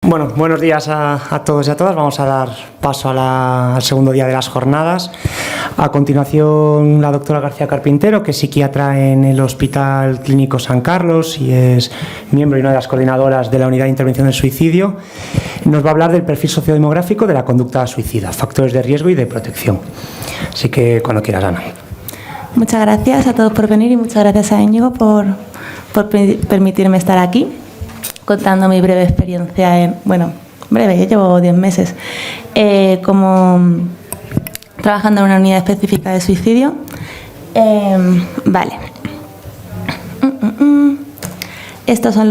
Bueno, buenos días a todos y a todas. Vamos a dar paso al segundo día de las jornadas. A continuación, la doctora García Carpintero, que es psiquiatra en el Hospital Clínico San Carlos y es miembro y una de las coordinadoras de la Unidad de Intervención del Suicidio, nos va a hablar del perfil sociodemográfico de la conducta suicida, factores de riesgo y de protección. Así que cuando quieras, Ana. Muchas gracias a todos por venir y muchas gracias a Íñigo por permitirme estar aquí contando mi breve experiencia breve, yo llevo 10 meses como trabajando en una unidad específica de suicidio. Vale. Estos son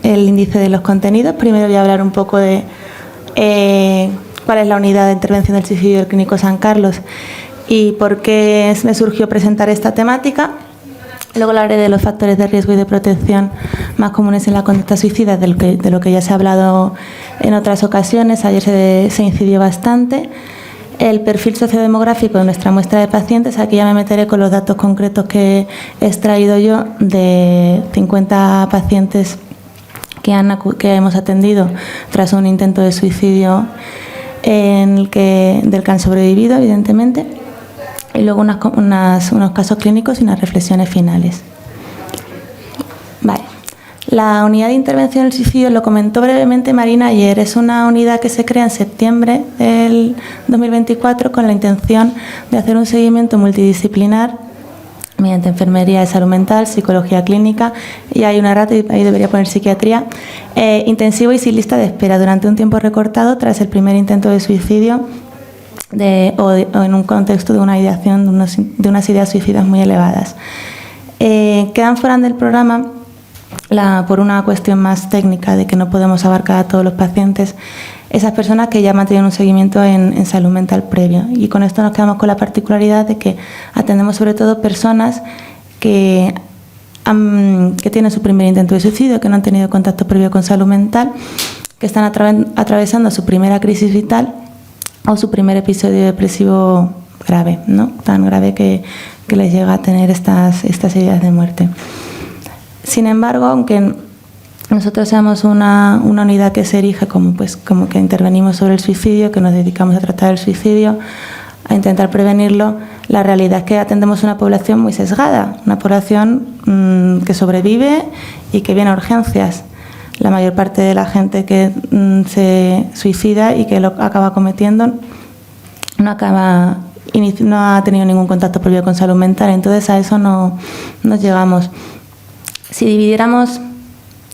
el índice de los contenidos. Primero voy a hablar un poco de cuál es la unidad de intervención del suicidio del Clínico San Carlos y por qué me surgió presentar esta temática. Luego hablaré de los factores de riesgo y de protección más comunes en la conducta suicida, de lo que ya se ha hablado en otras ocasiones. Ayer se incidió bastante. El perfil sociodemográfico de nuestra muestra de pacientes. Aquí ya me meteré con los datos concretos que he extraído yo de 50 pacientes que hemos atendido tras un intento de suicidio del que han sobrevivido, evidentemente. Y luego unos casos clínicos y unas reflexiones finales. Vale. La unidad de intervención del suicidio, lo comentó brevemente Marina ayer, es una unidad que se crea en septiembre del 2024 con la intención de hacer un seguimiento multidisciplinar mediante enfermería de salud mental, psicología clínica, y hay una rata, y ahí debería poner psiquiatría, intensivo y sin lista de espera durante un tiempo recortado tras el primer intento de suicidio o en un contexto de una ideación de unas ideas suicidas muy elevadas. Quedan fuera del programa por una cuestión más técnica de que no podemos abarcar a todos los pacientes, esas personas que ya mantienen un seguimiento en salud mental previo. Y con esto nos quedamos con la particularidad de que atendemos sobre todo personas que tienen su primer intento de suicidio, que no han tenido contacto previo con salud mental, que están atravesando su primera crisis vital o su primer episodio depresivo grave, ¿no? Tan grave que les llega a tener estas ideas de muerte. Sin embargo, aunque nosotros seamos una unidad que se erige como que intervenimos sobre el suicidio, que nos dedicamos a tratar el suicidio, a intentar prevenirlo, la realidad es que atendemos una población muy sesgada, una población que sobrevive y que viene a urgencias. La mayor parte de la gente que se suicida y que lo acaba cometiendo no ha tenido ningún contacto previo con salud mental, entonces a eso no nos llegamos. Si dividiéramos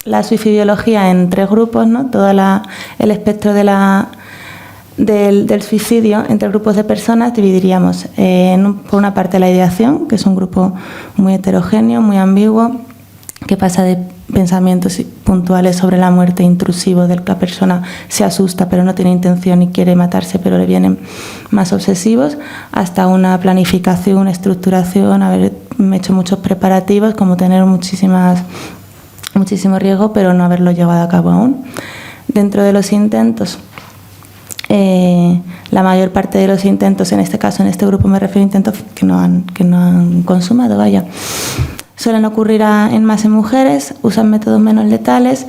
la suicidología en 3 grupos, ¿no? Todo el espectro del suicidio entre grupos de personas, dividiríamos por una parte la ideación, que es un grupo muy heterogéneo, muy ambiguo, que pasa de pensamientos puntuales sobre la muerte intrusivos, de que la persona se asusta pero no tiene intención y quiere matarse, pero le vienen más obsesivos, hasta una planificación, una estructuración, haber hecho muchos preparativos, como tener muchísimo riesgo pero no haberlo llevado a cabo aún. Dentro de los intentos, la mayor parte de los intentos, en este caso, en este grupo me refiero a intentos que no han consumado, suelen ocurrir en mujeres, usan métodos menos letales.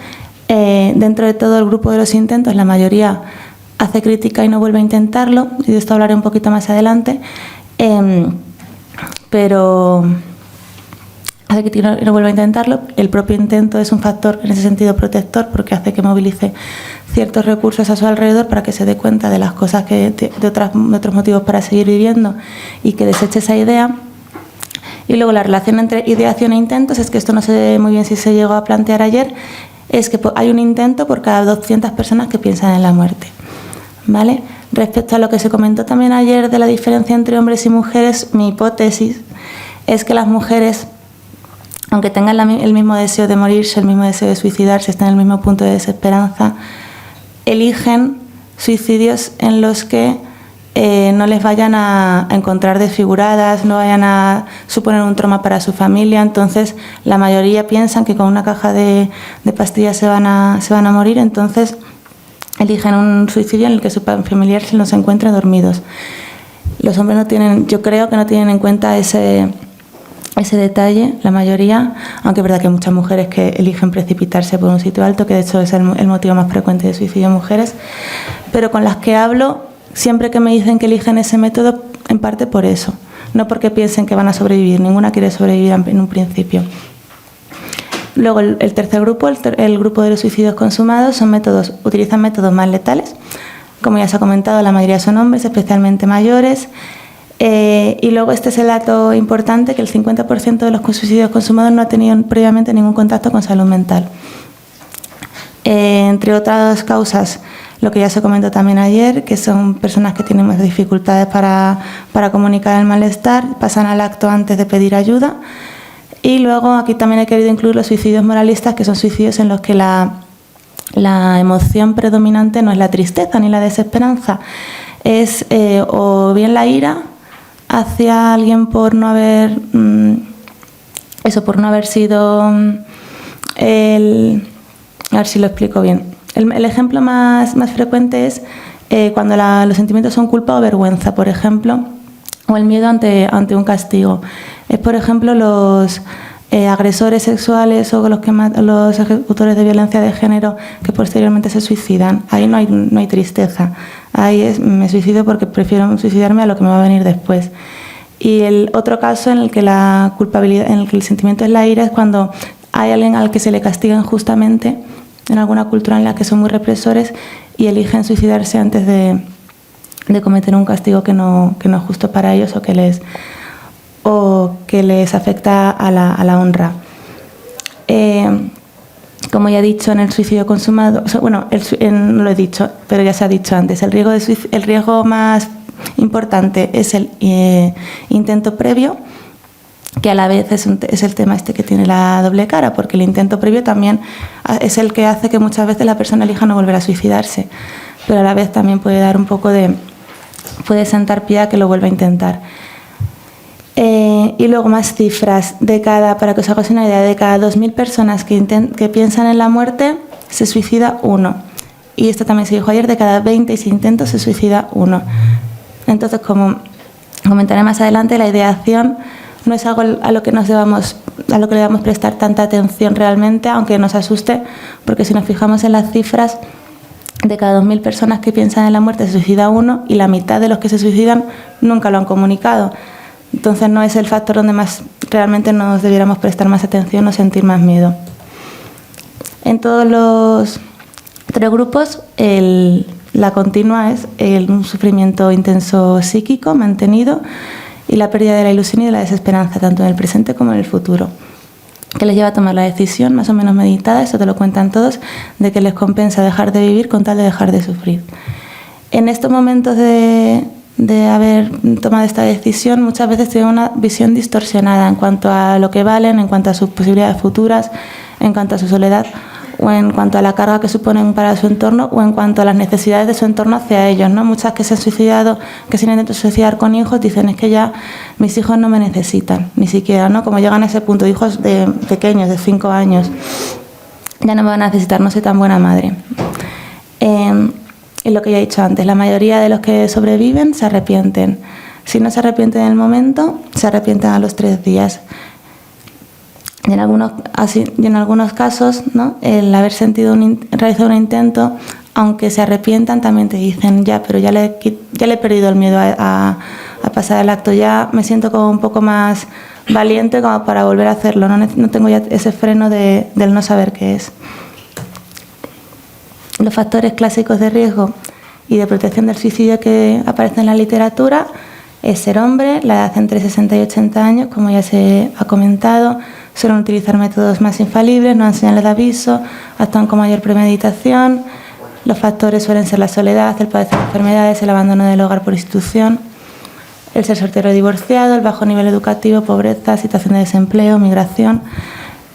Dentro de todo el grupo de los intentos, la mayoría hace crítica y no vuelve a intentarlo, y de esto hablaré un poquito más adelante, pero hace crítica y no vuelve a intentarlo. El propio intento es un factor en ese sentido protector, porque hace que movilice ciertos recursos a su alrededor para que se dé cuenta de las cosas de otros motivos para seguir viviendo y que deseche esa idea. Y luego la relación entre ideación e intentos, es que esto no sé muy bien si se llegó a plantear ayer, es que hay un intento por cada 200 personas que piensan en la muerte, ¿vale? Respecto a lo que se comentó también ayer de la diferencia entre hombres y mujeres, mi hipótesis es que las mujeres, aunque tengan el mismo deseo de morirse, el mismo deseo de suicidarse, están en el mismo punto de desesperanza, eligen suicidios en los que no les vayan a encontrar desfiguradas, no vayan a suponer un trauma para su familia. Entonces la mayoría piensan que con una caja de pastillas se van a morir, entonces eligen un suicidio en el que su familiar se los encuentre dormidos. Los hombres yo creo que no tienen en cuenta ese ese detalle, la mayoría, aunque es verdad que hay muchas mujeres que eligen precipitarse por un sitio alto, que de hecho es el motivo más frecuente de suicidio en mujeres, pero con las que hablo, siempre que me dicen que eligen ese método, en parte por eso, no porque piensen que van a sobrevivir, ninguna quiere sobrevivir en un principio. Luego el tercer grupo, el grupo de los suicidios consumados, utilizan métodos más letales. Como ya se ha comentado, la mayoría son hombres, especialmente mayores. Y luego este es el dato importante, que el 50% de los suicidios consumados no ha tenido previamente ningún contacto con salud mental. Entre otras causas, lo que ya se comentó también ayer, que son personas que tienen más dificultades para comunicar el malestar, pasan al acto antes de pedir ayuda. Y luego aquí también he querido incluir los suicidios moralistas, que son suicidios en los que la emoción predominante no es la tristeza ni la desesperanza, es o bien la ira hacia alguien por no haber sido a ver si lo explico bien. El ejemplo más frecuente es cuando los sentimientos son culpa o vergüenza, por ejemplo, o el miedo ante un castigo. Es, por ejemplo, los agresores sexuales o los ejecutores de violencia de género que posteriormente se suicidan. Ahí no hay tristeza. Ahí me suicido porque prefiero suicidarme a lo que me va a venir después. Y el otro caso en el que la culpabilidad, en el que el sentimiento es la ira, es cuando hay alguien al que se le castiga injustamente en alguna cultura en la que son muy represores y eligen suicidarse antes de cometer un castigo que no es justo para ellos o que les afecta a la honra. Como ya he dicho, en el suicidio consumado, no lo he dicho, pero ya se ha dicho antes, el riesgo más importante es el intento previo, que a la vez es el tema este que tiene la doble cara, porque el intento previo también es el que hace que muchas veces la persona elija no volver a suicidarse, pero a la vez también puede sentar pie a que lo vuelva a intentar. Y luego más cifras. Para que os hagáis una idea, de cada 2.000 personas que piensan en la muerte, se suicida uno. Y esto también se dijo ayer, de cada 20 intentos se suicida uno. Entonces, como comentaré más adelante, la ideación no es algo a lo que le debamos prestar tanta atención realmente, aunque nos asuste, porque si nos fijamos en las cifras, de cada 2.000 personas que piensan en la muerte se suicida uno, y la mitad de los que se suicidan nunca lo han comunicado. Entonces no es el factor donde más realmente nos debiéramos prestar más atención o sentir más miedo. En todos los 3 grupos, la continua es un sufrimiento intenso psíquico mantenido y la pérdida de la ilusión y de la desesperanza, tanto en el presente como en el futuro, que les lleva a tomar la decisión más o menos meditada, eso te lo cuentan todos, de que les compensa dejar de vivir con tal de dejar de sufrir. En estos momentos de haber tomado esta decisión, muchas veces tienen una visión distorsionada en cuanto a lo que valen, en cuanto a sus posibilidades futuras, en cuanto a su soledad, o en cuanto a la carga que suponen para su entorno, o en cuanto a las necesidades de su entorno hacia ellos, ¿no? Muchas que se han suicidado, que se han intentado suicidar con hijos, dicen, es que ya mis hijos no me necesitan, ni siquiera, ¿no? Como llegan a ese punto, hijos de pequeños, de 5 años, ya no me van a necesitar, no soy tan buena madre. Es lo que ya he dicho antes, la mayoría de los que sobreviven se arrepienten. Si no se arrepienten en el momento, se arrepienten a los 3 días. Y en algunos casos, ¿no?, el haber realizado un intento, aunque se arrepientan, también te dicen, pero ya le he perdido el miedo a pasar el acto, ya me siento como un poco más valiente como para volver a hacerlo, no tengo ya ese freno del no saber qué es. Los factores clásicos de riesgo y de protección del suicidio que aparecen en la literatura es ser hombre, la edad entre 60 y 80 años, como ya se ha comentado, suelen utilizar métodos más infalibles, no dan señales de aviso, actúan con mayor premeditación. Los factores suelen ser la soledad, el padecer enfermedades, el abandono del hogar por institución, el ser soltero o divorciado, el bajo nivel educativo, pobreza, situación de desempleo, migración.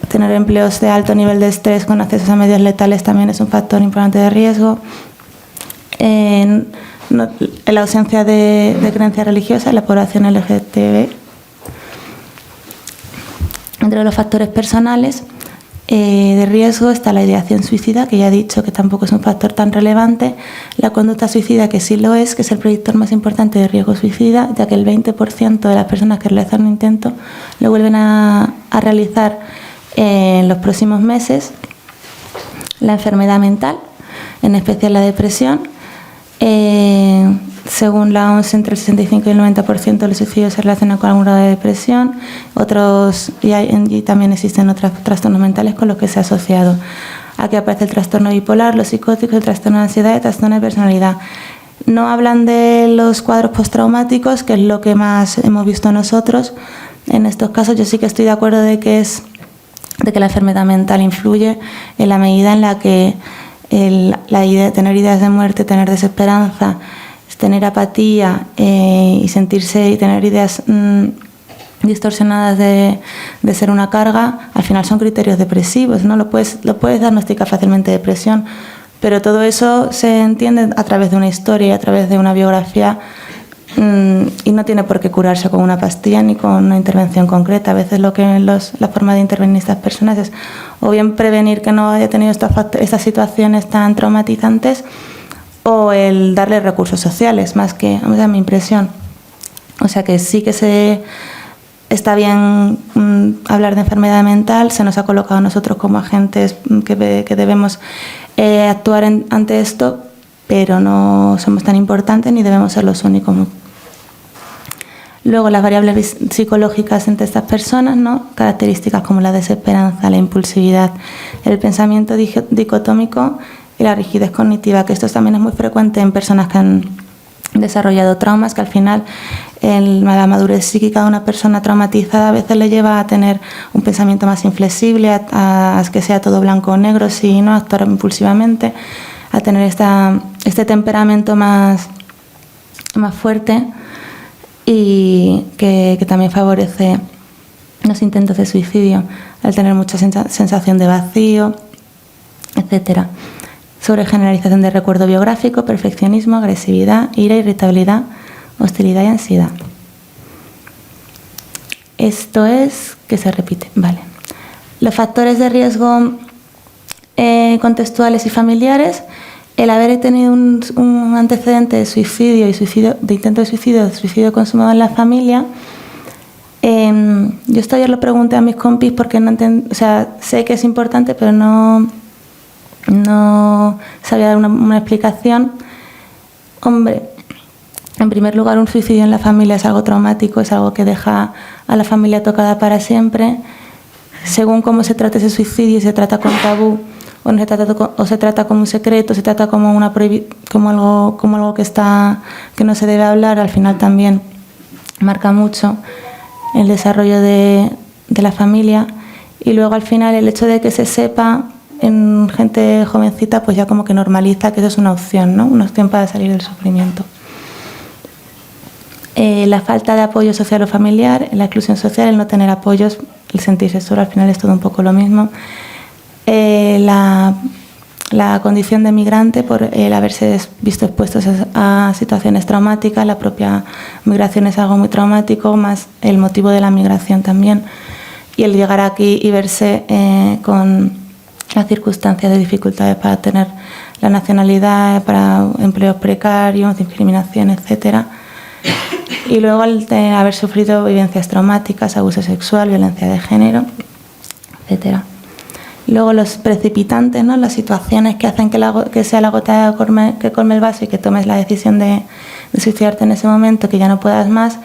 Tener empleos de alto nivel de estrés con acceso a medios letales también es un factor importante de riesgo. La ausencia de creencias religiosas en la población LGTB. Entre los factores personales, de riesgo está la ideación suicida, que ya he dicho que tampoco es un factor tan relevante, la conducta suicida, que sí lo es, que es el predictor más importante de riesgo suicida, ya que el 20% de las personas que realizan un intento lo vuelven a realizar en los próximos meses. La enfermedad mental, en especial la depresión, según la OMS, entre el 65 y el 90% de los suicidios se relacionan con algún grado de depresión. Y también existen otros trastornos mentales con los que se ha asociado. Aquí aparece el trastorno bipolar, los psicóticos, el trastorno de ansiedad y el trastorno de personalidad. No hablan de los cuadros postraumáticos, que es lo que más hemos visto nosotros. En estos casos yo sí que estoy de acuerdo de que la enfermedad mental influye en la medida en la que la idea de tener ideas de muerte, tener desesperanza, tener apatía y sentirse y tener ideas distorsionadas de ser una carga, al final son criterios depresivos, ¿no? Lo puedes diagnosticar fácilmente depresión, pero todo eso se entiende a través de una historia y a través de una biografía, y no tiene por qué curarse con una pastilla ni con una intervención concreta. A veces la forma de intervenir estas personas es o bien prevenir que no haya tenido estas situaciones tan traumatizantes, o el darle recursos sociales, más que, vamos a mi impresión. O sea que sí que está bien hablar de enfermedad mental, se nos ha colocado a nosotros como agentes que debemos actuar ante esto, pero no somos tan importantes ni debemos ser los únicos. Luego, las variables psicológicas entre estas personas, ¿no? Características como la desesperanza, la impulsividad, el pensamiento dicotómico y la rigidez cognitiva, que esto también es muy frecuente en personas que han desarrollado traumas, que al final la madurez psíquica de una persona traumatizada a veces le lleva a tener un pensamiento más inflexible, a que sea todo blanco o negro, si no, actuar impulsivamente, a tener este temperamento más fuerte, y que también favorece los intentos de suicidio, al tener mucha sensación de vacío, etcétera. Sobre generalización de recuerdo biográfico, perfeccionismo, agresividad, ira, irritabilidad, hostilidad y ansiedad. Esto es que se repite, vale. Los factores de riesgo contextuales y familiares: el haber tenido un antecedente de suicidio de intento de suicidio consumado en la familia. Yo esto ayer lo pregunté a mis compis porque sé que es importante, pero no sabía dar una explicación. Hombre, en primer lugar, un suicidio en la familia es algo traumático, es algo que deja a la familia tocada para siempre. Según cómo se trate ese suicidio, se trata con tabú, o se trata como un secreto, se trata como algo que no se debe hablar, al final también marca mucho el desarrollo de la familia. Y luego al final el hecho de que se sepa en gente jovencita, pues ya como que normaliza que eso es una opción, ¿no? Una opción para salir del sufrimiento. La falta de apoyo social o familiar, la exclusión social, el no tener apoyos, el sentirse solo, al final es todo un poco lo mismo. La condición de migrante, por el haberse visto expuestos a situaciones traumáticas, la propia migración es algo muy traumático, más el motivo de la migración también, y el llegar aquí y verse con las circunstancias de dificultades para tener la nacionalidad, para empleos precarios, discriminación, etcétera. Y luego el de haber sufrido vivencias traumáticas, abuso sexual, violencia de género, etcétera. Luego los precipitantes, ¿no? Las situaciones que hacen que sea la gota que colme el vaso y que tomes la decisión de suicidarte en ese momento, que ya no puedas más,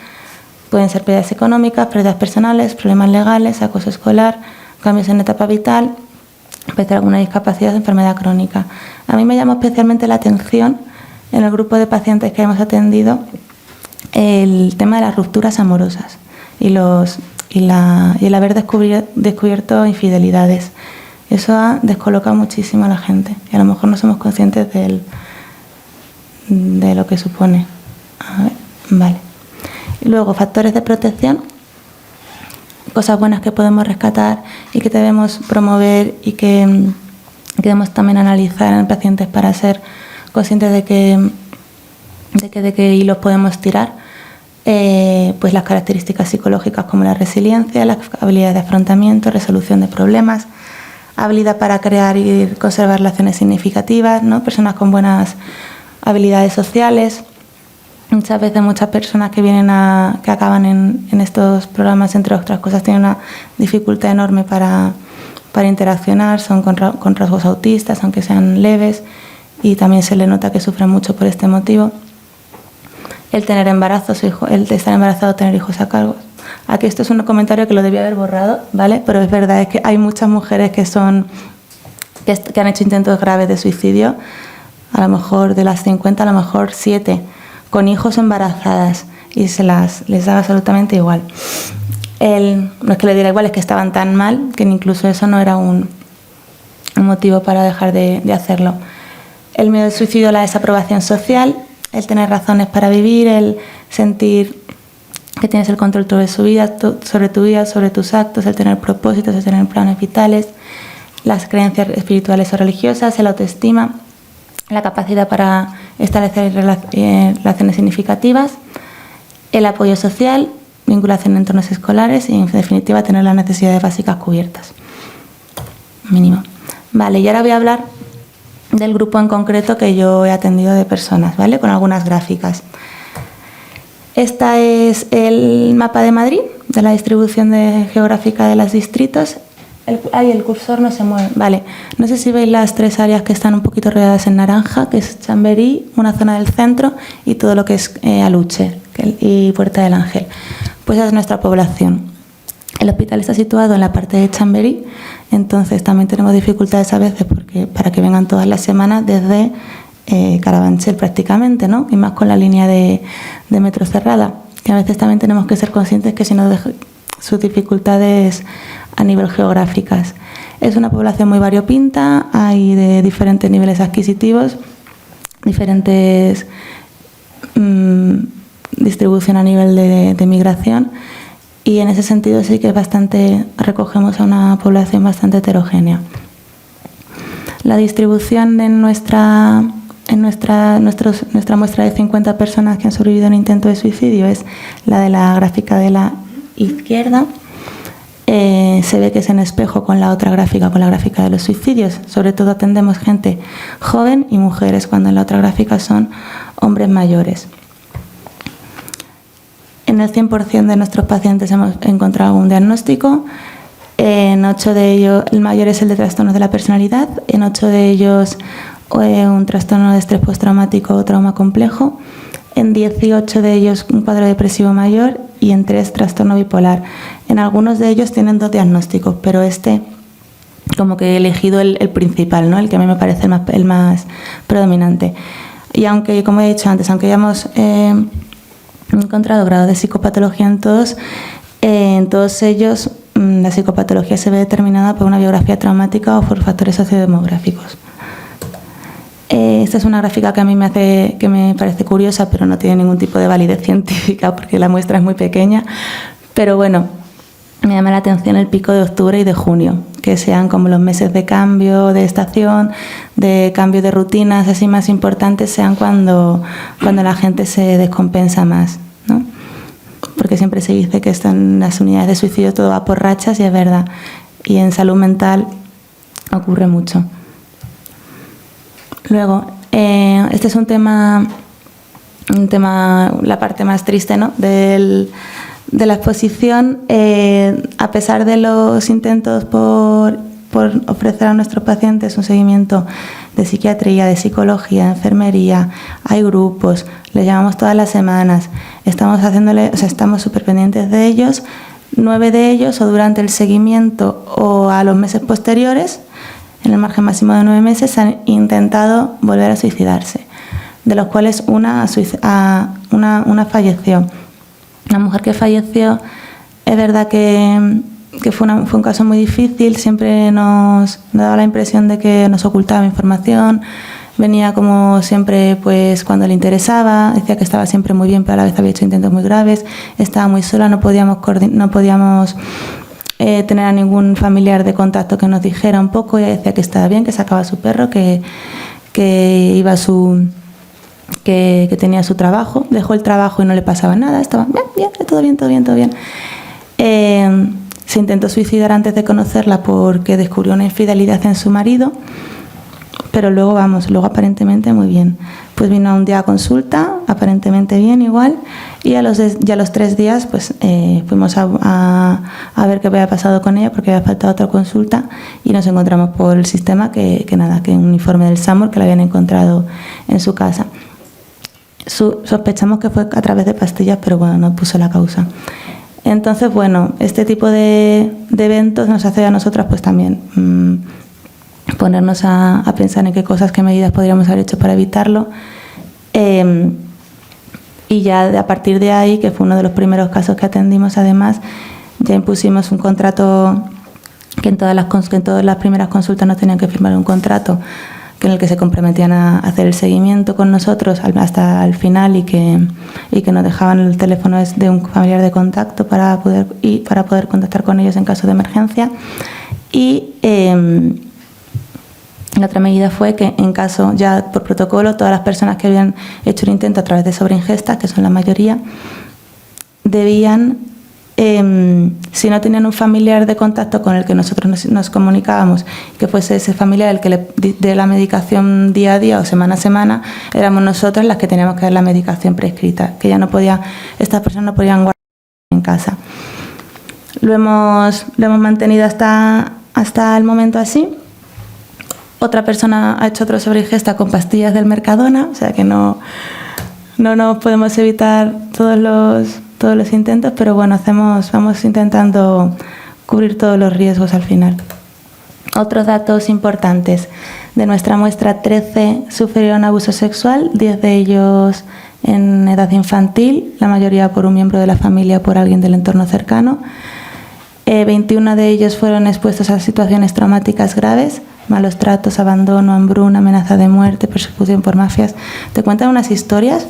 pueden ser pérdidas económicas, pérdidas personales, problemas legales, acoso escolar, cambios en etapa vital, empezar alguna discapacidad o enfermedad crónica. A mí me llama especialmente la atención en el grupo de pacientes que hemos atendido el tema de las rupturas amorosas y el haber descubierto infidelidades. Eso ha descolocado muchísimo a la gente y a lo mejor no somos conscientes de lo que supone. A ver, vale. Y luego, factores de protección, cosas buenas que podemos rescatar y que debemos promover y que debemos también analizar en pacientes para ser conscientes de qué hilos podemos tirar. Pues las características psicológicas como la resiliencia, la habilidad de afrontamiento, resolución de problemas, habilidad para crear y conservar relaciones significativas, ¿no? Personas con buenas habilidades sociales. Muchas veces muchas personas que que acaban en estos programas, entre otras cosas, tienen una dificultad enorme para interaccionar, son con rasgos autistas, aunque sean leves, y también se le nota que sufren mucho por este motivo. El tener embarazo, el estar embarazado, tener hijos a cargo. Aquí esto es un comentario que lo debía haber borrado, ¿vale? Pero es verdad, es que hay muchas mujeres que han hecho intentos graves de suicidio, a lo mejor de las 50, a lo mejor 7, con hijos embarazadas, y les daba absolutamente igual. No es que le diera igual, es que estaban tan mal que incluso eso no era un motivo para dejar de hacerlo. El miedo al suicidio, la desaprobación social, el tener razones para vivir, el sentir que tienes el control sobre tu vida, sobre tus actos, el tener propósitos, el tener planes vitales, las creencias espirituales o religiosas, el autoestima, la capacidad para establecer relaciones significativas, el apoyo social, vinculación en entornos escolares y, en definitiva, tener las necesidades básicas cubiertas. Mínimo. Vale, y ahora voy a hablar del grupo en concreto que yo he atendido de personas, ¿vale? Con algunas gráficas. Esta es el mapa de Madrid, de la distribución geográfica de los distritos. El cursor no se mueve. Vale, no sé si veis las 3 áreas que están un poquito rodeadas en naranja, que es Chamberí, una zona del centro y todo lo que es Aluche y Puerta del Ángel. Pues esa es nuestra población. El hospital está situado en la parte de Chamberí, entonces también tenemos dificultades a veces para que vengan todas las semanas desde Carabanchel prácticamente, ¿no? Y más con la línea de metro cerrada, que a veces también tenemos que ser conscientes que si no sus dificultades a nivel geográficas. Es una población muy variopinta, hay de diferentes niveles adquisitivos, diferentes distribución a nivel de migración, y en ese sentido sí que recogemos a una población bastante heterogénea. La distribución de nuestra muestra de 50 personas que han sobrevivido a un intento de suicidio es la de la gráfica de la izquierda. Se ve que es en espejo con la otra gráfica, con la gráfica de los suicidios. Sobre todo atendemos gente joven y mujeres, cuando en la otra gráfica son hombres mayores. En el 100% de nuestros pacientes hemos encontrado un diagnóstico. En 8 de ellos, el mayor es el de trastornos de la personalidad. En 8 de ellos, un trastorno de estrés postraumático o trauma complejo. En 18 de ellos, un cuadro depresivo mayor, y en 3, trastorno bipolar. En algunos de ellos tienen 2 diagnósticos, pero como que he elegido el principal, ¿no? El que a mí me parece el más predominante. Y aunque, como he dicho antes, aunque hayamos encontrado grados de psicopatología en todos ellos, la psicopatología se ve determinada por una biografía traumática o por factores sociodemográficos. Esta es una gráfica que a mí me parece curiosa, pero no tiene ningún tipo de validez científica porque la muestra es muy pequeña. Pero bueno, me llama la atención el pico de octubre y de junio, que sean como los meses de cambio de estación, de cambio de rutinas así más importantes, sean cuando la gente se descompensa más, ¿no? Porque siempre se dice que en las unidades de suicidio todo va por rachas, y es verdad. Y en salud mental ocurre mucho. Luego, este es un tema, la parte más triste, ¿no? de la exposición. A pesar de los intentos por ofrecer a nuestros pacientes un seguimiento de psiquiatría, de psicología, de enfermería, hay grupos, les llamamos todas las semanas, estamos súper pendientes de ellos. 9 de ellos, o durante el seguimiento o a los meses posteriores, en el margen máximo de 9 meses, han intentado volver a suicidarse, de los cuales una falleció. La mujer que falleció, es verdad que fue un caso muy difícil, siempre nos daba la impresión de que nos ocultaba información, venía como siempre pues cuando le interesaba, decía que estaba siempre muy bien, pero a la vez había hecho intentos muy graves, estaba muy sola, no podíamos tener a ningún familiar de contacto que nos dijera un poco. Ella decía que estaba bien, que sacaba a su perro, que tenía su trabajo, dejó el trabajo y no le pasaba nada, estaba bien, todo bien. Se intentó suicidar antes de conocerla porque descubrió una infidelidad en su marido, pero luego aparentemente muy bien. Pues vino un día a consulta, aparentemente bien igual, y a los 3 días pues fuimos a ver qué había pasado con ella porque había faltado otra consulta y nos encontramos por el sistema que un informe del SAMUR que la habían encontrado en su casa. Sospechamos que fue a través de pastillas, pero bueno, no puso la causa. Entonces, bueno, este tipo de eventos nos hace a nosotras pues también ponernos a pensar en qué medidas podríamos haber hecho para evitarlo. Y ya a partir de ahí, que fue uno de los primeros casos que atendimos, además, ya impusimos un contrato que en todas las primeras consultas nos tenían que firmar un contrato en el que se comprometían a hacer el seguimiento con nosotros hasta el final y que nos dejaban el teléfono de un familiar de contacto para poder contactar con ellos en caso de emergencia. Y la otra medida fue que en caso, ya por protocolo, todas las personas que habían hecho un intento a través de sobreingestas, que son la mayoría, debían, si no tenían un familiar de contacto con el que nosotros nos comunicábamos, que fuese ese familiar el que le dé la medicación día a día o semana a semana, éramos nosotras las que teníamos que dar la medicación prescrita, que estas personas no podían guardar en casa. Lo hemos mantenido hasta el momento así. Otra persona ha hecho otro sobreingesta con pastillas del Mercadona, o sea que no podemos evitar todos los intentos, pero bueno, vamos intentando cubrir todos los riesgos al final. Otros datos importantes. De nuestra muestra, 13 sufrieron abuso sexual, 10 de ellos en edad infantil, la mayoría por un miembro de la familia o por alguien del entorno cercano. 21 de ellos fueron expuestos a situaciones traumáticas graves, malos tratos, abandono, hambruna, amenaza de muerte, persecución por mafias. Te cuentan unas historias.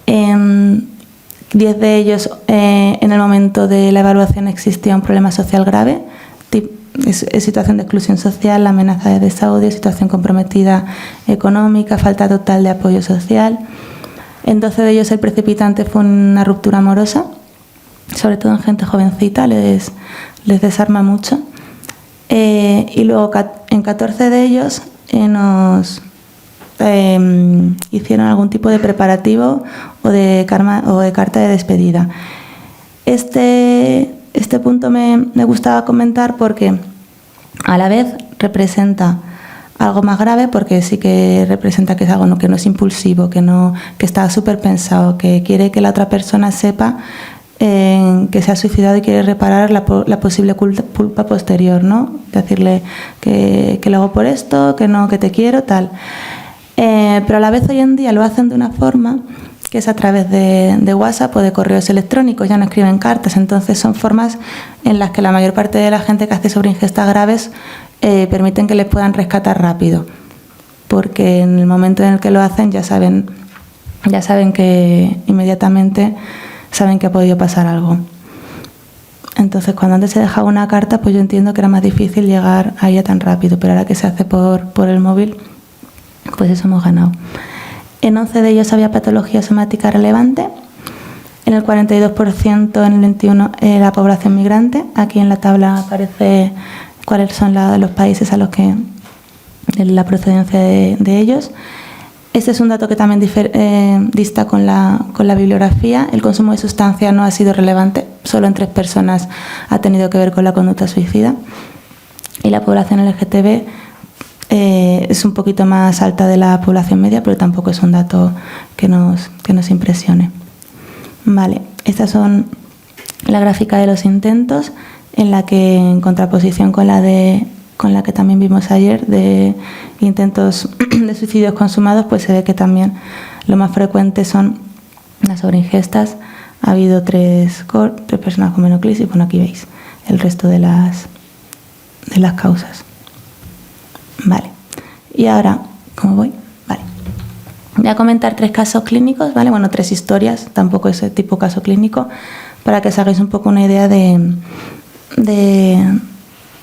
10 de ellos, en el momento de la evaluación existía un problema social grave, situación de exclusión social, amenaza de desahucio, situación comprometida económica, falta total de apoyo social. En 12 de ellos el precipitante fue una ruptura amorosa, sobre todo en gente jovencita, les desarma mucho. Y luego en 14 de ellos nos hicieron algún tipo de preparativo o de carta de despedida. Este punto me gustaba comentar porque a la vez representa algo más grave, porque sí que representa que es algo que no es impulsivo, que está súper pensado, que quiere que la otra persona sepa que se ha suicidado y quiere reparar la posible culpa posterior, ¿no? Decirle que lo hago por esto, que te quiero, tal. Pero a la vez hoy en día lo hacen de una forma que es a través de WhatsApp o de correos electrónicos, ya no escriben cartas. Entonces son formas en las que la mayor parte de la gente que hace sobreingestas graves permiten que les puedan rescatar rápido, porque en el momento en el que lo hacen ya saben que inmediatamente saben que ha podido pasar algo. Entonces, cuando antes se dejaba una carta, pues yo entiendo que era más difícil llegar a ella tan rápido, pero ahora que se hace por el móvil, pues eso hemos ganado. En 11 de ellos había patología somática relevante, en el 42%, en el 21% la población migrante. Aquí en la tabla aparece cuáles son los países a los que la procedencia de ellos. Este es un dato que también dista con la bibliografía. El consumo de sustancias no ha sido relevante, solo en 3 personas ha tenido que ver con la conducta suicida. Y la población LGTB es un poquito más alta de la población media, pero tampoco es un dato que nos impresione. Vale, estas son la gráfica de los intentos, en la que, en contraposición con la que también vimos ayer, de intentos de suicidios consumados, pues se ve que también lo más frecuente son las sobreingestas. Ha habido 3 personas con menoclisis, bueno, aquí veis el resto de las causas. Vale, y ahora, ¿cómo voy? Vale. Voy a comentar 3 casos clínicos, ¿vale? Bueno, 3 historias, tampoco es tipo caso clínico, para que os hagáis un poco una idea de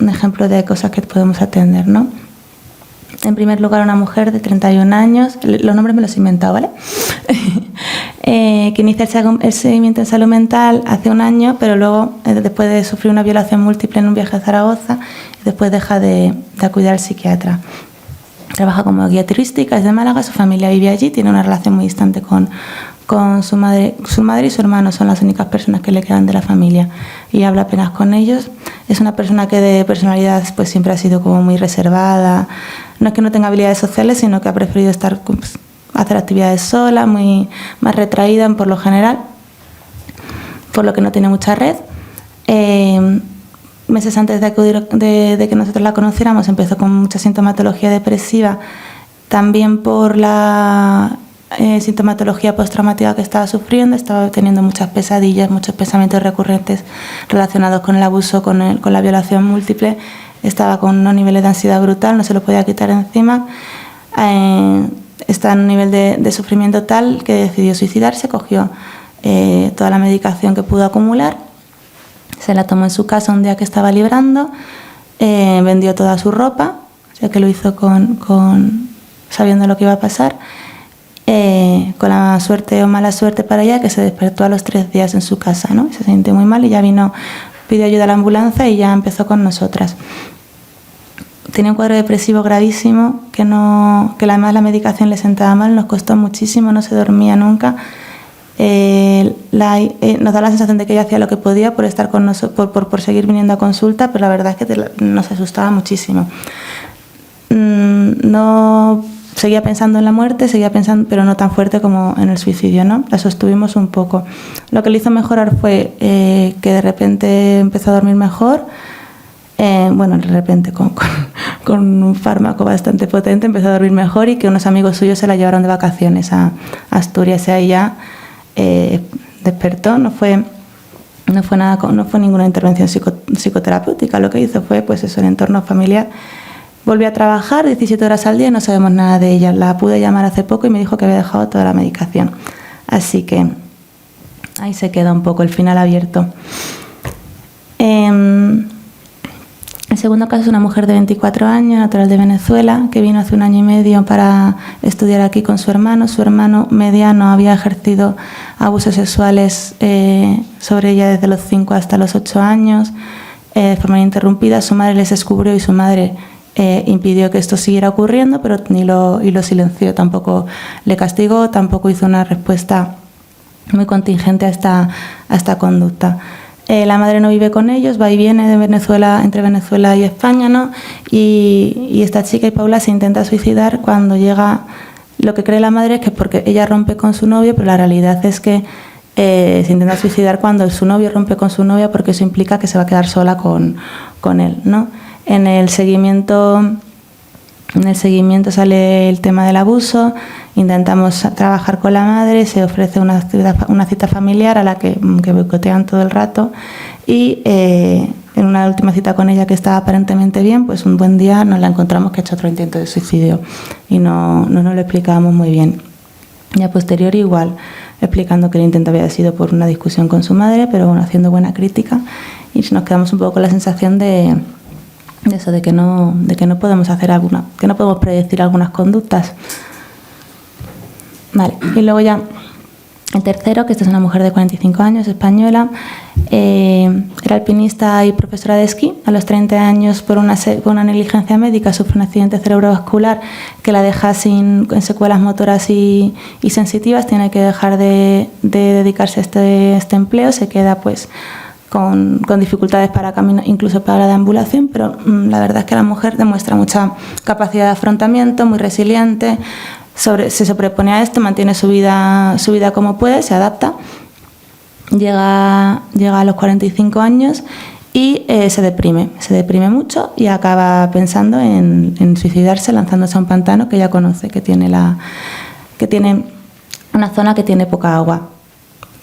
un ejemplo de cosas que podemos atender, ¿no? En primer lugar, una mujer de 31 años, los nombres me los he inventado, ¿vale? que inicia el seguimiento en salud mental hace un año, pero luego, después de sufrir una violación múltiple en un viaje a Zaragoza, después deja de acudir al psiquiatra. Trabaja como guía turística, es de Málaga, su familia vive allí, tiene una relación muy distante con su madre. Su madre y su hermano son las únicas personas que le quedan de la familia y habla apenas con ellos. Es una persona que de personalidad pues siempre ha sido como muy reservada. No es que no tenga habilidades sociales, sino que ha preferido hacer actividades sola, más retraída por lo general, por lo que no tiene mucha red. Meses antes de que nosotros la conociéramos, empezó con mucha sintomatología depresiva, también por la sintomatología postraumática que estaba sufriendo. Estaba teniendo muchas pesadillas, muchos pensamientos recurrentes relacionados con el abuso, con la violación múltiple. Estaba con unos niveles de ansiedad brutal, no se lo podía quitar encima. Está en un nivel de sufrimiento tal que decidió suicidarse, cogió toda la medicación que pudo acumular, se la tomó en su casa un día que estaba librando, vendió toda su ropa, o sea que lo hizo sabiendo lo que iba a pasar, con la suerte o mala suerte para ella que se despertó a los 3 días en su casa, ¿no? Se sintió muy mal y ya pidió ayuda a la ambulancia y ya empezó con nosotras. Tenía un cuadro depresivo gravísimo, que además la medicación le sentaba mal, nos costó muchísimo, no se dormía nunca. Nos da la sensación de que ella hacía lo que podía por estar con nosotros, por seguir viniendo a consulta, pero la verdad es que nos asustaba muchísimo. No seguía pensando en la muerte, pero no tan fuerte como en el suicidio, ¿no? La sostuvimos un poco. Lo que le hizo mejorar fue que de repente empezó a dormir mejor. De repente con un fármaco bastante potente empezó a dormir mejor y que unos amigos suyos se la llevaron de vacaciones a Asturias y ahí ya despertó. No fue ninguna intervención psicoterapéutica. Lo que hizo fue el entorno familiar. Volvió a trabajar 17 horas al día y no sabemos nada de ella. La pude llamar hace poco y me dijo que había dejado toda la medicación. Así que ahí se queda un poco el final abierto. El segundo caso es una mujer de 24 años, natural de Venezuela, que vino hace 1 año y medio para estudiar aquí con su hermano. Su hermano mediano había ejercido abusos sexuales sobre ella desde los 5 hasta los 8 años, de forma ininterrumpida. Su madre les descubrió y su madre impidió que esto siguiera ocurriendo, pero lo silenció, tampoco le castigó, tampoco hizo una respuesta muy contingente a esta conducta. La madre no vive con ellos, va y viene de Venezuela, entre Venezuela y España, ¿no? Y esta chica y Paula se intenta suicidar cuando llega. Lo que cree la madre es que porque ella rompe con su novio, pero la realidad es que se intenta suicidar cuando su novio rompe con su novia, porque eso implica que se va a quedar sola con él, ¿no? En el seguimiento sale el tema del abuso, intentamos trabajar con la madre, se ofrece una cita familiar a la que boicotean todo el rato y en una última cita con ella que estaba aparentemente bien, pues un buen día nos la encontramos que ha hecho otro intento de suicidio y no nos lo explicábamos muy bien. Y a posteriori igual, explicando que el intento había sido por una discusión con su madre, pero bueno, haciendo buena crítica, y nos quedamos un poco con la sensación de eso, de que no podemos que no podemos predecir algunas conductas. Vale, y luego ya el tercero, que esta es una mujer de 45 años, española, era alpinista y profesora de esquí. A los 30 años, por una negligencia médica, sufre un accidente cerebrovascular que la deja sin secuelas motoras y sensitivas. Tiene que dejar de dedicarse a este empleo, se queda pues con dificultades para caminar, incluso para la deambulación, pero la verdad es que la mujer demuestra mucha capacidad de afrontamiento, muy resiliente, se sobrepone a esto, mantiene su vida como puede, se adapta, llega a los 45 años y se deprime mucho y acaba pensando en suicidarse, lanzándose a un pantano que ella conoce, que tiene una zona que tiene poca agua,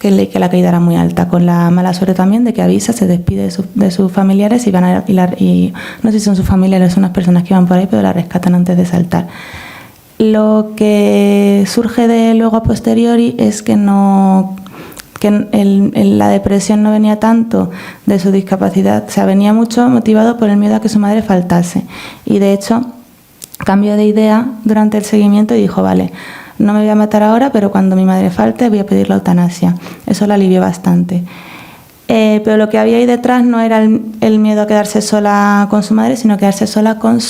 que la caída era muy alta, con la mala suerte también de que avisa, se despide de sus familiares y van a y no sé si son sus familiares o unas personas que iban por ahí, pero la rescatan antes de saltar. Lo que surge de luego a posteriori es que la depresión no venía tanto de su discapacidad, o sea, venía mucho motivado por el miedo a que su madre faltase, y de hecho cambió de idea durante el seguimiento y dijo, vale, no me voy a matar ahora, pero cuando mi madre falte voy a pedir la eutanasia. Eso la alivió bastante. Pero lo que había ahí detrás no era el miedo a quedarse sola con su madre, sino quedarse sola con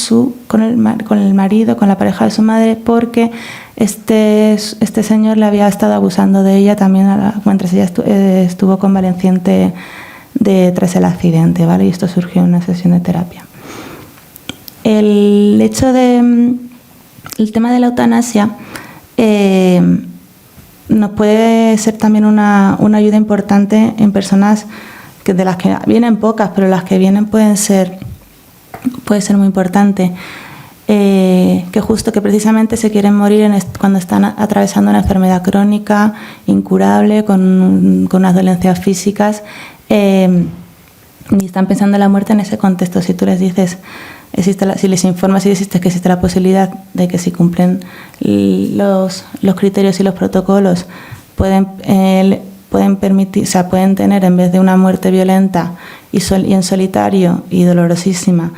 el marido, con la pareja de su madre, porque este señor le había estado abusando de ella también mientras ella estuvo convaleciente tras el accidente, ¿vale? Y esto surgió en una sesión de terapia. El tema de la eutanasia nos puede ser también una ayuda importante en personas de las que vienen pocas, pero las que vienen puede ser muy importante, que justo que precisamente se quieren morir cuando están atravesando una enfermedad crónica, incurable, con unas dolencias físicas, y están pensando en la muerte en ese contexto. Si tú les dices, si les informas y existe que existe la posibilidad de que si cumplen los criterios y los protocolos pueden permitir, o sea, pueden tener, en vez de una muerte violenta y en solitario y dolorosísima,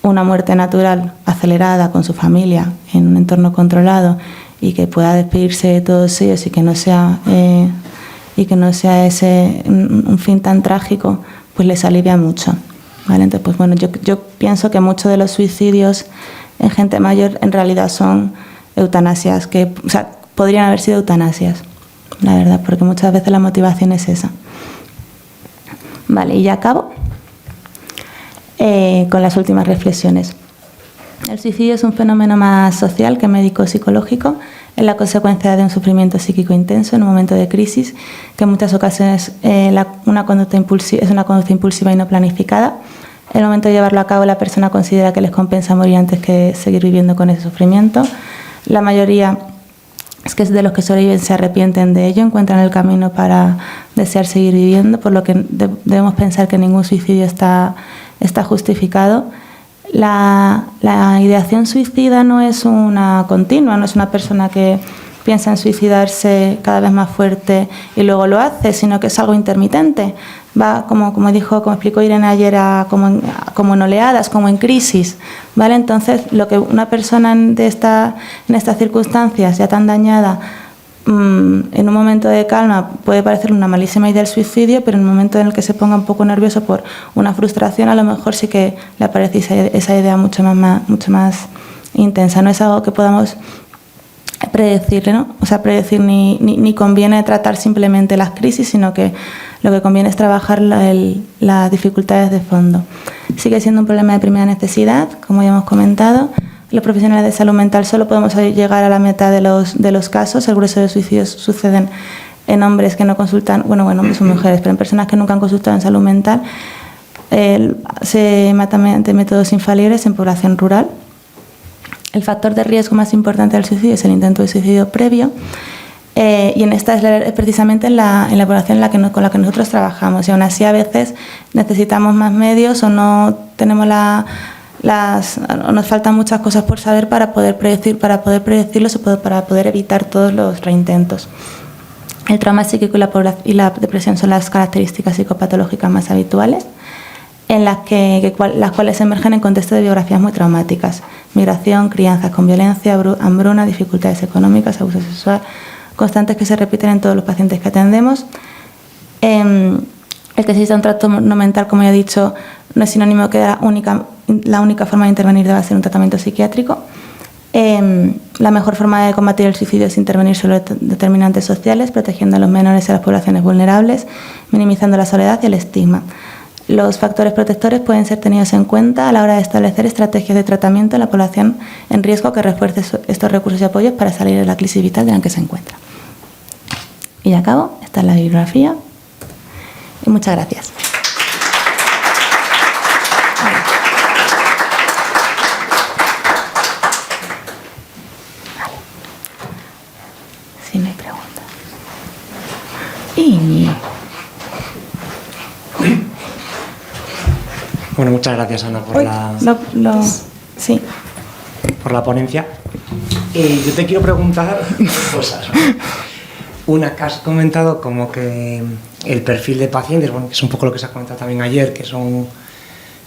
una muerte natural acelerada con su familia en un entorno controlado, y que pueda despedirse de todos ellos y que no sea ese un fin tan trágico, pues les alivia mucho. ¿Vale? Entonces, pues bueno, yo pienso que muchos de los suicidios en gente mayor en realidad son eutanasias, o sea, podrían haber sido eutanasias, la verdad, porque muchas veces la motivación es esa. Vale, y ya acabo con las últimas reflexiones. El suicidio es un fenómeno más social que médico-psicológico. Es la consecuencia de un sufrimiento psíquico intenso en un momento de crisis, que en muchas ocasiones es una conducta impulsiva y no planificada. En el momento de llevarlo a cabo, la persona considera que les compensa morir antes que seguir viviendo con ese sufrimiento. La mayoría de los que sobreviven se arrepienten de ello, encuentran el camino para desear seguir viviendo, por lo que debemos pensar que ningún suicidio está justificado. La ideación suicida no es una continua, no es una persona que piensa en suicidarse cada vez más fuerte y luego lo hace, sino que es algo intermitente. Va, como explicó Irene ayer, como en oleadas, como en crisis, ¿vale? Entonces, lo que una persona en estas circunstancias ya tan dañada, en un momento de calma puede parecer una malísima idea el suicidio, pero en el momento en el que se ponga un poco nervioso por una frustración, a lo mejor sí que le aparece esa idea mucho más intensa. No es algo que podamos predecir, ¿no? O sea, predecir ni conviene tratar simplemente las crisis, sino que lo que conviene es trabajar las dificultades de fondo. Sigue siendo un problema de primera necesidad, como ya hemos comentado. Los profesionales de salud mental solo podemos llegar a la mitad de los casos. El grueso de suicidios suceden en hombres que no consultan, hombres o mujeres, pero en personas que nunca han consultado en salud mental. Se mata mediante métodos infalibles en población rural. El factor de riesgo más importante del suicidio es el intento de suicidio previo, y en esta es precisamente en la población con la que nosotros trabajamos, y aún así a veces necesitamos más medios o no tenemos o nos faltan muchas cosas por saber para poder predecirlos o para poder evitar todos los reintentos. El trauma psíquico y la depresión son las características psicopatológicas más habituales, en las cuales emergen en contextos de biografías muy traumáticas: migración, crianzas con violencia, hambruna, dificultades económicas, abuso sexual, constantes que se repiten en todos los pacientes que atendemos. El que exista un trastorno mental, como ya he dicho, no es sinónimo que la única forma de intervenir deba ser un tratamiento psiquiátrico. La mejor forma de combatir el suicidio es intervenir sobre determinantes sociales, protegiendo a los menores y a las poblaciones vulnerables, minimizando la soledad y el estigma. Los factores protectores pueden ser tenidos en cuenta a la hora de establecer estrategias de tratamiento en la población en riesgo que refuerce estos recursos y apoyos para salir de la crisis vital en la que se encuentra. Y ya acabo. Esta es la bibliografía. Y muchas gracias. Si no hay preguntas. Bueno, muchas gracias, Ana, por la ponencia. Yo te quiero preguntar cosas. Una, que has comentado como que el perfil de pacientes, bueno, que es un poco lo que se ha comentado también ayer, que son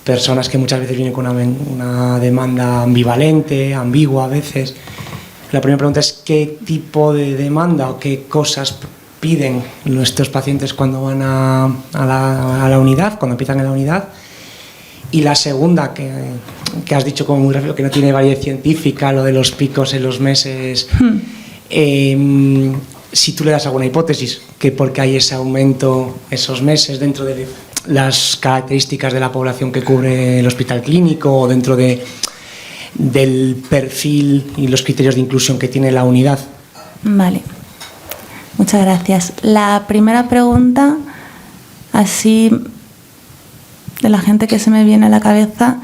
personas que muchas veces vienen con una demanda ambivalente, ambigua a veces. La primera pregunta es ¿qué tipo de demanda o qué cosas piden nuestros pacientes cuando van a la unidad, cuando empiezan en la unidad? Y la segunda, que has dicho como muy rápido, que no tiene validez científica, lo de los picos en los meses, si tú le das alguna hipótesis, que porque hay ese aumento esos meses dentro de las características de la población que cubre el hospital clínico o dentro del perfil y los criterios de inclusión que tiene la unidad. Vale, muchas gracias. La primera pregunta, así de la gente que se me viene a la cabeza,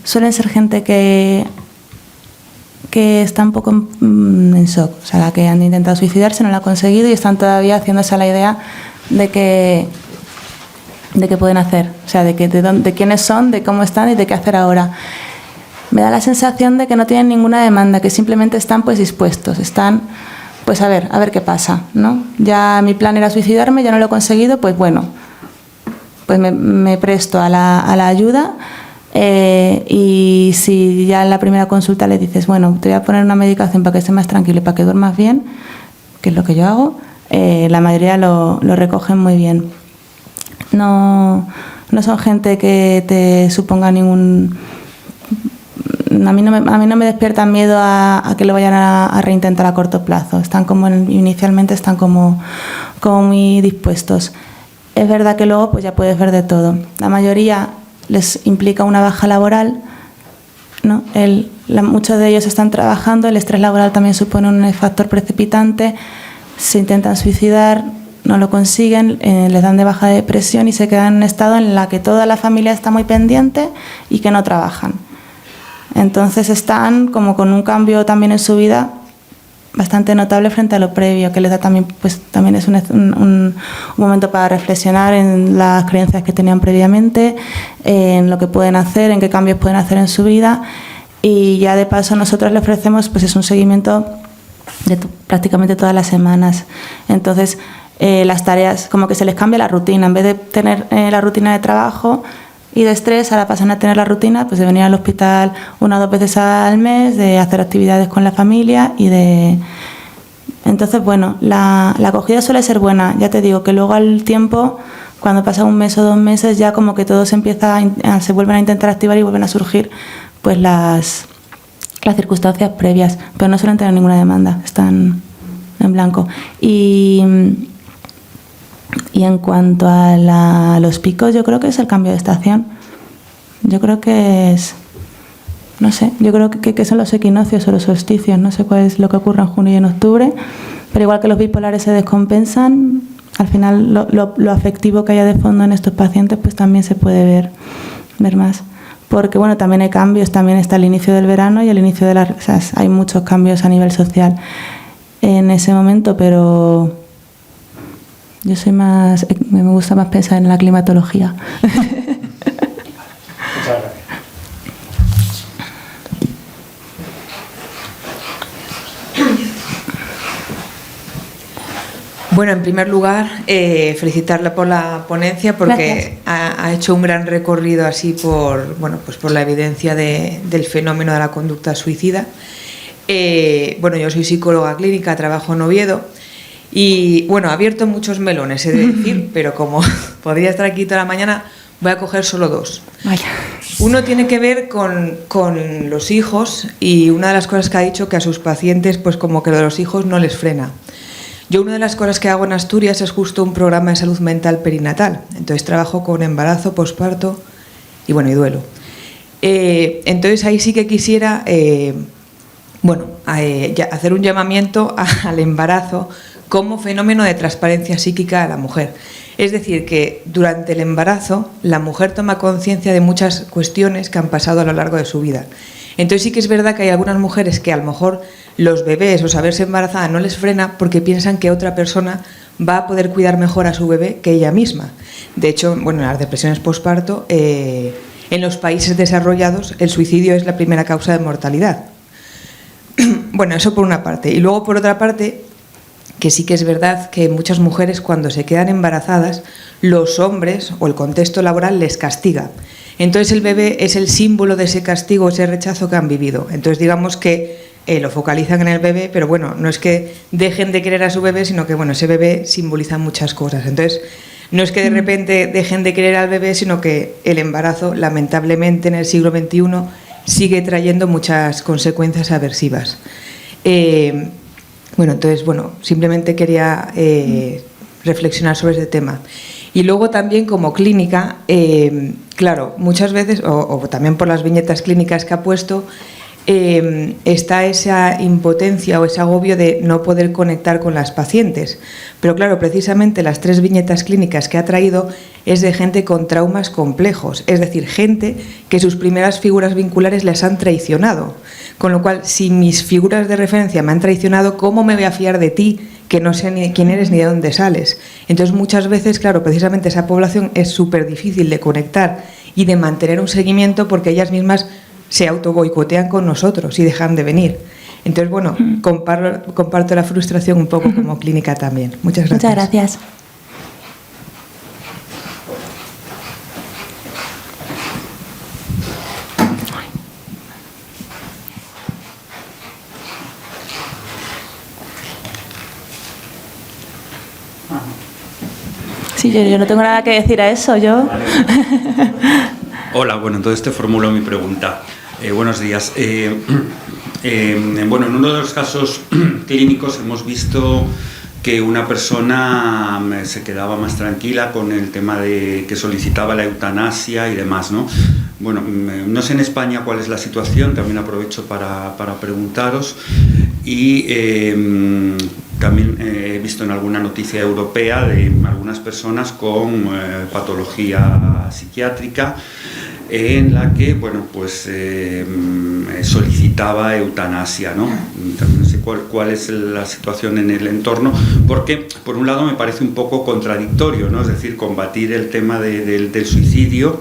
suelen ser gente que está un poco en shock, o sea, que han intentado suicidarse, no lo han conseguido y están todavía haciéndose a la idea de qué pueden hacer, o sea, de quiénes son, de cómo están y de qué hacer ahora. Me da la sensación de que no tienen ninguna demanda, que simplemente están pues dispuestos, están pues a ver qué pasa, ¿no? Ya mi plan era suicidarme, ya no lo he conseguido, pues bueno, pues me presto a la ayuda, y si ya en la primera consulta le dices, bueno, te voy a poner una medicación para que estés más tranquilo y para que duermas bien, que es lo que yo hago, la mayoría lo recogen muy bien. No son gente que te suponga ningún... A mí no me despierta miedo a que lo vayan a reintentar a corto plazo. Están inicialmente están como muy dispuestos. Es verdad que luego pues ya puedes ver de todo. La mayoría les implica una baja laboral, ¿no? Muchos de ellos están trabajando, el estrés laboral también supone un factor precipitante, se intentan suicidar, no lo consiguen, les dan de baja de depresión y se quedan en un estado en el que toda la familia está muy pendiente y que no trabajan. Entonces están como con un cambio también en su vida bastante notable frente a lo previo, que les da también, pues también es un momento para reflexionar en las creencias que tenían previamente, en lo que pueden hacer, en qué cambios pueden hacer en su vida, y ya de paso nosotros le ofrecemos pues es un seguimiento de prácticamente todas las semanas. Entonces las tareas, como que se les cambia la rutina, en vez de tener la rutina de trabajo y de estrés, ahora pasan a tener la rutina pues de venir al hospital 1 o 2 veces al mes, de hacer actividades con la familia y de... Entonces, bueno, la acogida suele ser buena. Ya te digo que luego al tiempo, cuando pasa 1 mes o 2 meses, ya como que todo se vuelven a intentar activar y vuelven a surgir pues las circunstancias previas, pero no suelen tener ninguna demanda, están en blanco. Y en cuanto a los picos, yo creo que es el cambio de estación. Yo creo que es... No sé, yo creo que son los equinoccios o los solsticios. No sé cuál es lo que ocurre en junio y en octubre, pero igual que los bipolares se descompensan, al final lo afectivo que haya de fondo en estos pacientes pues también se puede ver más. Porque bueno, también hay cambios, también está el inicio del verano y el inicio de o sea, hay muchos cambios a nivel social en ese momento, pero... Yo soy me gusta más pensar en la climatología. Muchas gracias. Bueno, en primer lugar, felicitarla por la ponencia porque ha hecho un gran recorrido así por la evidencia del fenómeno de la conducta suicida. Bueno, yo soy psicóloga clínica, trabajo en Oviedo. Y bueno, ha abierto muchos melones, he de decir, pero como podría estar aquí toda la mañana, voy a coger solo 2. Vaya. Uno tiene que ver con los hijos, y una de las cosas que ha dicho que a sus pacientes, pues como que lo de los hijos no les frena. Yo una de las cosas que hago en Asturias es justo un programa de salud mental perinatal. Entonces trabajo con embarazo, posparto y duelo. Entonces ahí sí que quisiera hacer un llamamiento al embarazo como fenómeno de transparencia psíquica a la mujer. Es decir, que durante el embarazo la mujer toma conciencia de muchas cuestiones que han pasado a lo largo de su vida. Entonces sí que es verdad que hay algunas mujeres que a lo mejor los bebés o saberse embarazada no les frena porque piensan que otra persona va a poder cuidar mejor a su bebé que ella misma. De hecho, en las depresiones posparto, en los países desarrollados el suicidio es la primera causa de mortalidad. Bueno, eso por una parte. Y luego por otra parte, que sí que es verdad que muchas mujeres cuando se quedan embarazadas, los hombres o el contexto laboral les castiga. Entonces el bebé es el símbolo de ese castigo, ese rechazo que han vivido. Entonces digamos que lo focalizan en el bebé, pero bueno, no es que dejen de querer a su bebé, sino que bueno, ese bebé simboliza muchas cosas. Entonces, no es que de repente dejen de querer al bebé, sino que el embarazo, lamentablemente en el siglo XXI, sigue trayendo muchas consecuencias aversivas. Entonces, simplemente quería reflexionar sobre ese tema. Y luego también como clínica, claro, muchas veces, o también por las viñetas clínicas que ha puesto, está esa impotencia o ese agobio de no poder conectar con las pacientes. Pero claro, precisamente las 3 viñetas clínicas que ha traído es de gente con traumas complejos, es decir, gente que sus primeras figuras vinculares les han traicionado. Con lo cual, si mis figuras de referencia me han traicionado, ¿cómo me voy a fiar de ti, que no sé ni quién eres ni de dónde sales? Entonces, muchas veces, claro, precisamente esa población es súper difícil de conectar y de mantener un seguimiento porque ellas mismas se autoboicotean con nosotros y dejan de venir. Entonces, comparto la frustración un poco como clínica también. Muchas gracias. Muchas gracias. Sí, yo no tengo nada que decir a eso, yo. Hola, entonces te formulo mi pregunta. Buenos días. En uno de los casos clínicos hemos visto que una persona se quedaba más tranquila con el tema de que solicitaba la eutanasia y demás, ¿no? No sé en España cuál es la situación, también aprovecho para preguntaros. Y también he visto en alguna noticia europea de algunas personas con patología psiquiátrica en la que solicitaba eutanasia, ¿no? También no sé cuál es la situación en el entorno, porque por un lado me parece un poco contradictorio, ¿no? Es decir, combatir el tema del suicidio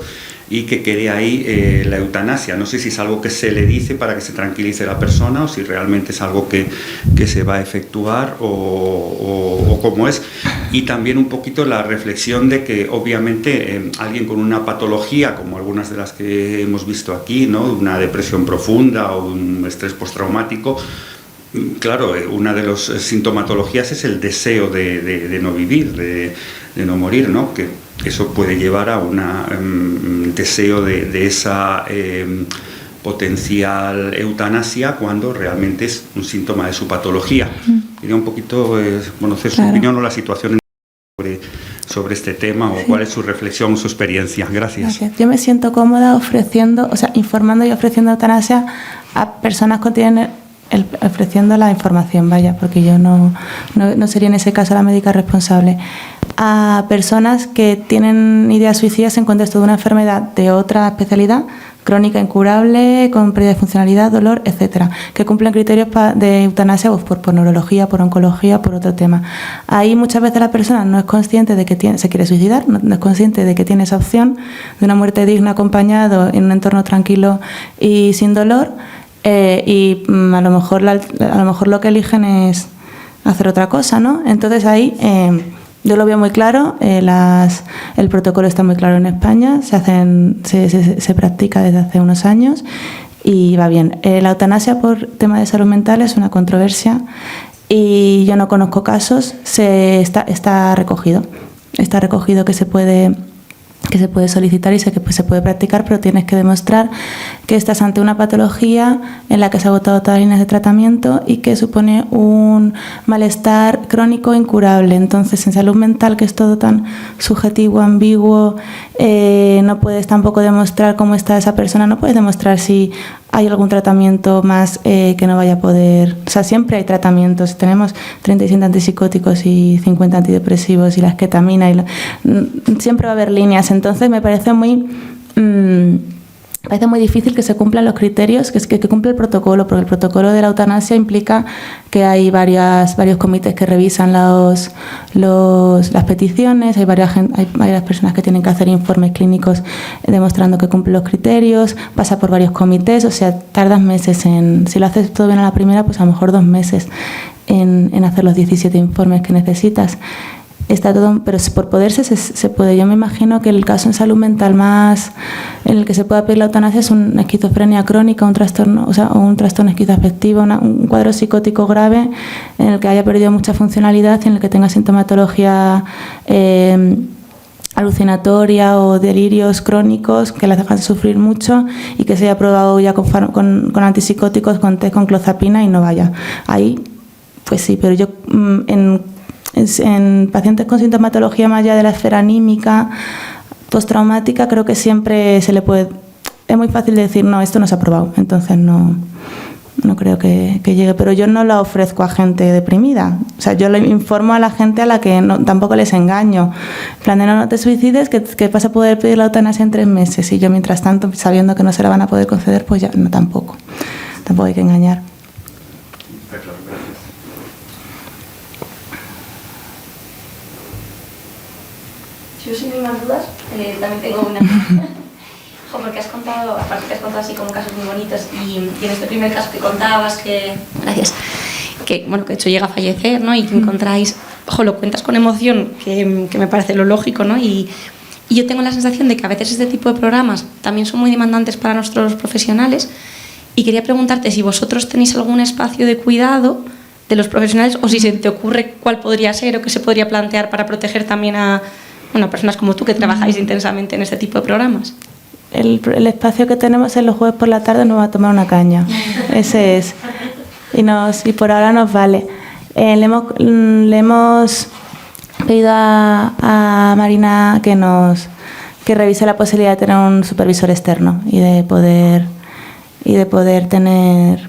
y que quede ahí la eutanasia. No sé si es algo que se le dice para que se tranquilice la persona o si realmente es algo que se va a efectuar o cómo es. Y también un poquito la reflexión de que obviamente alguien con una patología como algunas de las que hemos visto aquí, ¿no? Una depresión profunda o un estrés postraumático, claro, una de las sintomatologías es el deseo de no vivir, de no morir, ¿no? Que eso puede llevar a un deseo de esa potencial eutanasia cuando realmente es un síntoma de su patología. Quería un poquito conocer su opinión o la situación sobre este tema o cuál es su reflexión, su experiencia. Gracias. Yo me siento cómoda informando y ofreciendo eutanasia a personas que tienen ofreciendo la información, porque yo no sería en ese caso la médica responsable. A personas que tienen ideas suicidas en contexto de una enfermedad de otra especialidad, crónica incurable, con pérdida de funcionalidad, dolor, etcétera, que cumplen criterios de eutanasia por neurología, por oncología, por otro tema. Ahí muchas veces la persona no es consciente de que se quiere suicidar, no es consciente de que tiene esa opción de una muerte digna, acompañado en un entorno tranquilo y sin dolor, y a lo mejor lo que eligen es hacer otra cosa, ¿no? Entonces ahí yo lo veo muy claro, el protocolo está muy claro en España, se practica desde hace unos años y va bien. La eutanasia por tema de salud mental es una controversia y yo no conozco casos, está recogido que se puede solicitar y que se puede practicar, pero tienes que demostrar que estás ante una patología en la que se ha agotado todas las líneas de tratamiento y que supone un malestar crónico incurable. Entonces, en salud mental, que es todo tan subjetivo, ambiguo, no puedes tampoco demostrar cómo está esa persona, no puedes demostrar si hay algún tratamiento más que no vaya a poder. O sea, siempre hay tratamientos. Tenemos 37 antipsicóticos y 50 antidepresivos y la esketamina. Siempre va a haber líneas. Entonces, me parece muy difícil que se cumplan los criterios, que cumple el protocolo, porque el protocolo de la eutanasia implica que hay varios comités que revisan las peticiones, hay varias personas que tienen que hacer informes clínicos demostrando que cumplen los criterios, pasa por varios comités, o sea, tardas meses si lo haces todo bien a la primera, pues a lo mejor 2 meses en hacer los 17 informes que necesitas. Está todo, pero por poderse se puede. Yo me imagino que el caso en salud mental más en el que se pueda pedir la eutanasia es una esquizofrenia crónica, un trastorno, o un trastorno esquizoafectivo, un cuadro psicótico grave en el que haya perdido mucha funcionalidad y en el que tenga sintomatología alucinatoria o delirios crónicos que le hagan sufrir mucho y que se haya probado ya con antipsicóticos, con clozapina y no vaya. Ahí, pues sí, pero yo en pacientes con sintomatología más allá de la esfera anímica, postraumática, creo que siempre se le puede... Es muy fácil decir, no, esto no se ha probado, entonces no creo que llegue. Pero yo no la ofrezco a gente deprimida. O sea, yo le informo a la gente a la que tampoco les engaño. En plan de, no te suicides, que vas a poder pedir la eutanasia en 3 meses. Y yo, mientras tanto, sabiendo que no se la van a poder conceder, pues ya, no, tampoco. Tampoco hay que engañar. Yo sin más dudas, también tengo una... Porque has contado, aparte que has contado así como casos muy bonitos, y en este primer caso que contabas, gracias, que bueno, que de hecho llega a fallecer, ¿no? Y que encontráis, lo cuentas con emoción, que me parece lo lógico, ¿no? Y yo tengo la sensación de que a veces este tipo de programas también son muy demandantes para nuestros profesionales, y quería preguntarte si vosotros tenéis algún espacio de cuidado de los profesionales, o si se te ocurre cuál podría ser o qué se podría plantear para proteger también a personas como tú que trabajáis intensamente en este tipo de programas. El espacio que tenemos es los jueves por la tarde, nos va a tomar una caña. Ese es. Y por ahora nos vale. Le hemos pedido a Marina que revise la posibilidad de tener un supervisor externo y de poder tener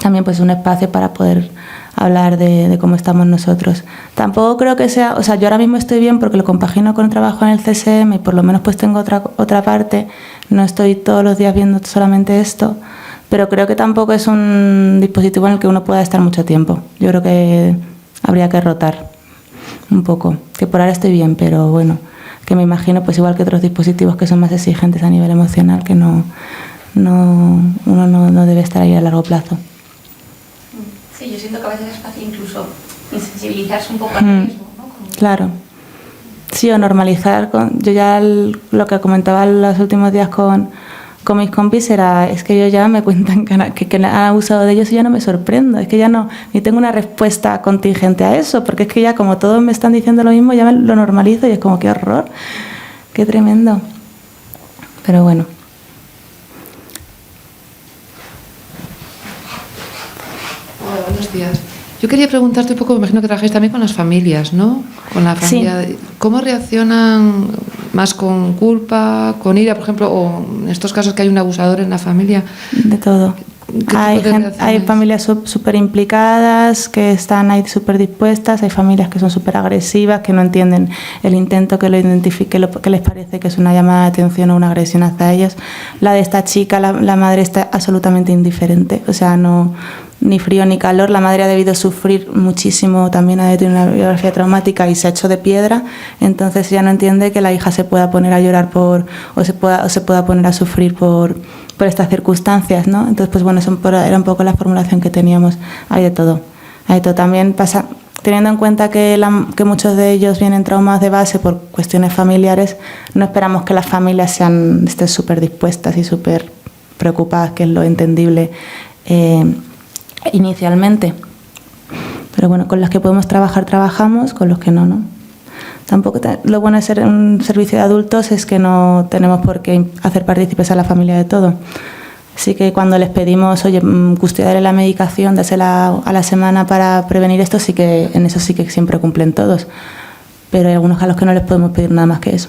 también pues un espacio para poder hablar de cómo estamos nosotros. Tampoco creo que sea, o sea, yo ahora mismo estoy bien porque lo compagino con el trabajo en el CSM y por lo menos pues tengo otra parte, no estoy todos los días viendo solamente esto, pero creo que tampoco es un dispositivo en el que uno pueda estar mucho tiempo. Yo creo que habría que rotar un poco, que por ahora estoy bien, pero bueno, que me imagino pues igual que otros dispositivos que son más exigentes a nivel emocional, que uno no debe estar ahí a largo plazo. Sí, yo siento que a veces es fácil incluso insensibilizarse un poco al riesgo, ¿no? Claro. Sí, o normalizar. Yo ya lo que comentaba los últimos días con mis compis es que ellos ya me cuentan que han abusado de ellos y ya no me sorprendo. Es que ya ni tengo una respuesta contingente a eso, porque es que ya como todos me están diciendo lo mismo, ya lo normalizo y es como qué horror, qué tremendo. Pero bueno. Buenos días. Yo quería preguntarte un poco, me imagino que trabajáis también con las familias, ¿no? Con la familia. Sí. ¿Cómo reaccionan? ¿Más con culpa, con ira, por ejemplo, o en estos casos que hay un abusador en la familia? De todo. Hay familias súper implicadas, que están ahí súper dispuestas, hay familias que son súper agresivas, que no entienden el intento, que lo identifique, que les parece que es una llamada de atención o una agresión hacia ellos. La de esta chica, la madre está absolutamente indiferente, o sea, ni frío ni calor. La madre ha debido sufrir muchísimo, también ha tenido una biografía traumática y se ha hecho de piedra, entonces ella no entiende que la hija se pueda poner a llorar o se pueda poner a sufrir por estas circunstancias, ¿no? Entonces, pues bueno, era un poco la formulación que teníamos. Hay de todo. También pasa, teniendo en cuenta que muchos de ellos vienen traumados de base por cuestiones familiares, no esperamos que las familias estén súper dispuestas y súper preocupadas, que es lo entendible inicialmente. Pero bueno, con los que podemos trabajar, trabajamos, con los que no. Tampoco lo bueno de ser un servicio de adultos es que no tenemos por qué hacer partícipes a la familia de todo. Así que cuando les pedimos, oye, custodiarle la medicación, dásela a la semana para prevenir esto, en eso sí que siempre cumplen todos. Pero hay algunos a los que no les podemos pedir nada más que eso.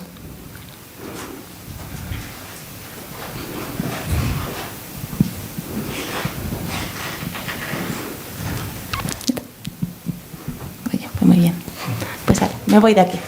Oye, pues muy bien. Pues me voy de aquí.